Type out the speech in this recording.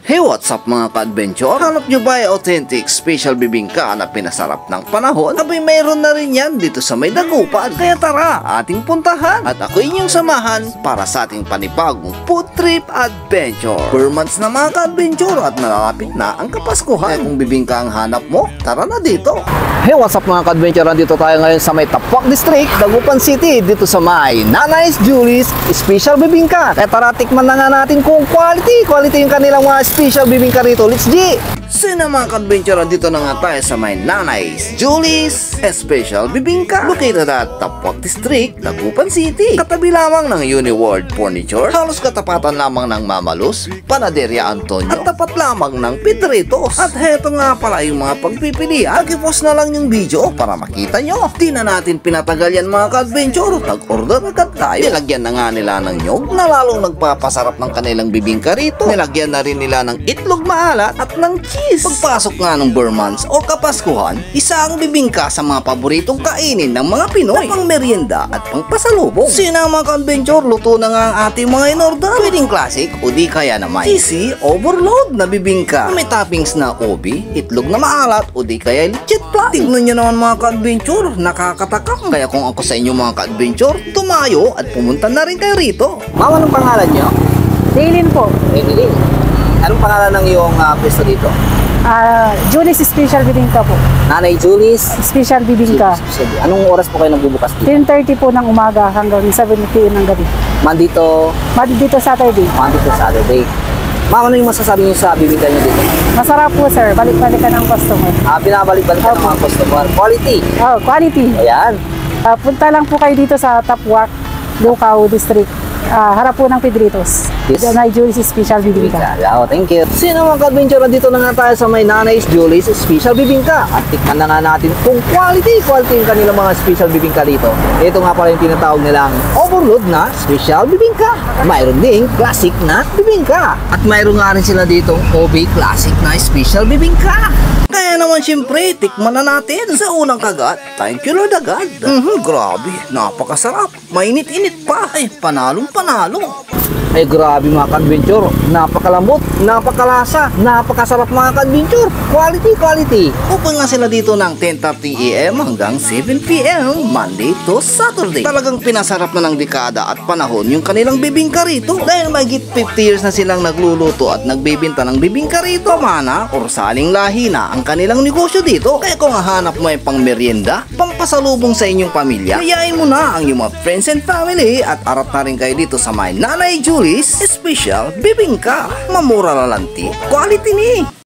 Hey, what's up mga ka-adventure? Hanap nyo ba ay authentic special bibingka na pinasarap ng panahon? Abay mayroon na rin yan dito sa may Dagupan. Kaya tara, ating puntahan. At ako inyong samahan para sa ating panibagong food trip adventure. 4 months na mga ka-adventure at nalalapit na ang Kapaskuhan. Kaya kung bibingka ang hanap mo, tara na dito. Hey, what's up mga ka-adventure? Dito tayo ngayon sa may Tapuac District, Dagupan City. Dito sa may Nanay's Julie's Special Bibingka. Kaya tara, tikman na nga natin kung quality yung kanilang mga special bibingka rito. Let's G! So yun mga ka-adventure, dito na nga tayo sa may Nanay's Julie's Special Bibingka, located at Tapuac District, Dagupan City. Katabi lamang ng Uniworld Furniture, halos katapatan lamang ng Mamalos, Panaderia Antonio, at tapat lamang ng Pedritos. At heto nga pala yung mga pagpipilian. Pag-post na lang yung video para makita nyo. Di na natin pinatagal yan mga ka-adventure, nag-order agad tayo. Nilagyan na nga nila ng nyog na lalong nagpapasarap ng kanilang bibingka rito. Nilagyan na rin nila ng itlog maalat at ng cheese. Pagpasok nga ng Burmans o Kapaskuhan, isa ang bibingka sa mga paboritong kainin ng mga Pinoy na pang merienda at pang pasalubong. Sina mga ka-adventure, luto na nga ang ating mga in-order. Pwedeng classic o di kaya naman cheesy overload na bibingka. May toppings na ubi, itlog na maalat o di kaya legit plat. Tignan nyo naman mga ka-adventure, nakakatakam. Kaya kung ako sa inyo mga ka-adventure, tumayo at pumunta na rin kayo rito. Mama, anong pangalan nyo? Daylin po. Daylin. Anong pangalan ng iyong pwesto dito? Julie's Special Bibingka po. Nanay Julie's Special Bibingka. Anong oras po kayo nagbubukas dito? 10:30 po ng umaga hanggang 7 p.m. ng gabi. Monday to Saturday. Saturday. Ma'am, ano yung masasabi niyo sa bibingka niyo dito? Masarap po sir. Balik-balikan ng customer. Binabalik-balik ng mga customer. Quality. Oh, quality. Ayan. Punta lang po kayo dito sa Tapuac, Lucao District. Harap po ng Pedritos. Yes. Nanay Julie's Special Bibingka. Oh, thank you. Sino mga ka-adventure, dito na nga tayo sa may Nanay's Julie's Special Bibingka. At tikman na nga natin kung quality yung kanilang mga special bibingka dito. Ito nga pala yung tinatawag nilang overload na special bibingka. Mayroon ding classic na bibingka. At mayroon nga rin sila ditong OB classic na special bibingka. Kaya naman siyempre, tikman na natin sa unang kagat. Thank you Lord agad. Grabe, napakasarap. Mainit-init pa. Ay, panalong-panalo. Ay, grabe mga ka-adventure. Napakalambot, napakalasa, napakasarap mga ka-adventure. Quality. Open nga sila dito ng 10:30 AM hanggang 7 PM, Monday to Saturday. Talagang pinasarap na ng dekada at panahon yung kanilang bibingka rito. Dahil mahigit 50 years na silang nagluluto at nagbibinta ng bibingka rito, mana or saling lahi na ang kanilang negosyo dito. Kaya kung hahanap mo ay pang merienda, pang pasalubong sa inyong pamilya, kayain mo na ang iyong mga friends and family at arat na rin kayo dito sa may Nanay Julie's Special Bibingka. Mamura lalanti, quality ni.